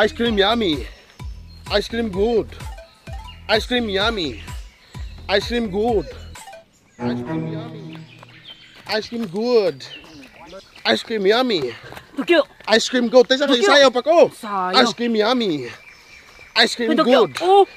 Ice cream yummy. Ice cream good. Ice cream yummy. Ice cream good. Ice cream yummy. Ice cream good. Ice cream yummy. Tukyo. Ice cream good. Tesa kay sayaw pa ko. Sayaw. Ice cream yummy. Ice cream Tukyo. good. Oh,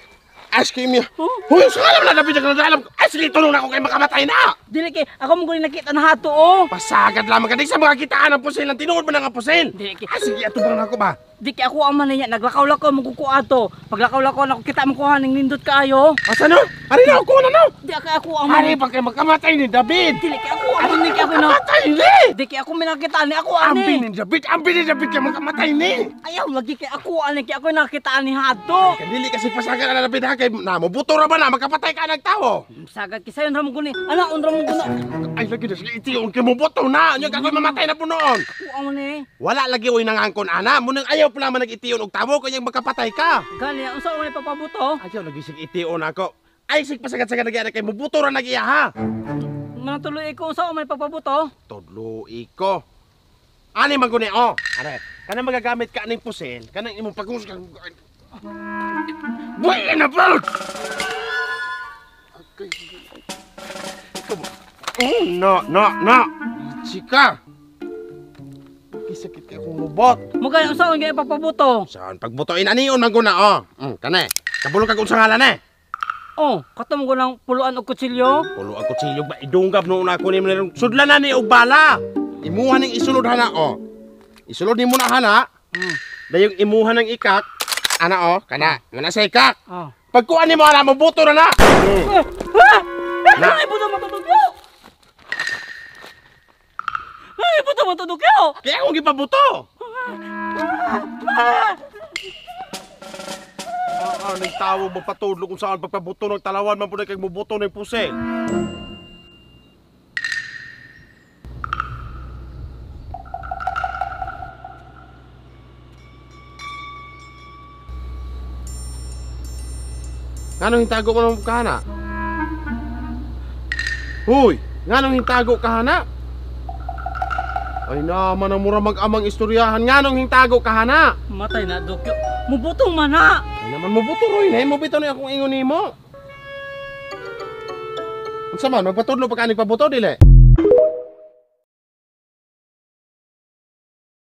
Ice cream yummy. Hoy, sa alam na dapat ka na alam. Ice cream tulong na ako kay makamatay na. dili kay ako mo guni nakita na hato oh. Pasagad lamang ka di sa mga kitaan ng pusil. Ang tinuod mo na nga pusil. Dili kay Sige, ato bang ako ba? di kay ako ang maniya naglakaw-lakaw mo kukuato. Paglakaw-lakaw na ko kita mo kuha ning nindot kaayo. Asa no? Ari na ako na no. Di ako ang Ari maniya. pa kay makamatay ni David. Dili kay ako ang maniya ako na. Makamatay ni. Di kay ako minakita ni ako Ambi ani. ni David. Ambi ni David kay makamatay ni. Ayaw lagi kay ako ani kay ako nakita ni hato. Dili kasi pasagad na David ha kay namo buto ra ba na makapatay ka ng tao. Sagad kisayon ra mo guni. Ana undra mo guna. Ay lagi na sige itiyon kay mo buto na. Nya kagoy mamatay na punoon. Ako ang mani. Wala lagi oy nangangkon ana. Munang ayaw pala man nag-itiyon og tamo kay makapatay ka. Gani unsa man papabuto? Ayaw lagi sig itiyon ako. Ay sig pasagad-sagad nag kay mo buto ra nagiya ha. Manatuloy ko unsa man papabuto? Todlo iko. Ani man guni oh. Are, kana magagamit ka ning pusil, kanang imong pagus kang Boy na bro. Oh, no. Chika. Sakit kay akong lubot. Mugay unsa man gyud papabuto? Saan pagbutoin anion man guna oh. Kane. Kabulong ka kung sa ngalan eh. Oh, katom ko ng puluan og kutsilyo. Pulo ang kutsilyo ba idunggab noon ako ni sudlan na ni og bala. Imuha ning isulod hana oh. Isulod ni mo na hana. Dayong imuha ng ikak. Ana oh, kana. Ngana sa ikak. Oh. Pagkuan ni mo ana mabuto na na. Ay, puto matutugyo. Ay, puto matutugyo. Kaya akong gipabuto. Nagtawo mo patudlo kung saan pagpabuto ng talawan man po na kay mubuto ng pusil. Nganong hintago mo ng kahana? Huy! Nganong hintago kahana? Ay naman ang mura mag-amang istoryahan. Nganong hintago kahana? Matay na dukyo. Mubutong man na. Ay naman mubuto roy na. Mubito na akong ingon nimo. Unsa man magpatudlo pa ka nagpabuto dili?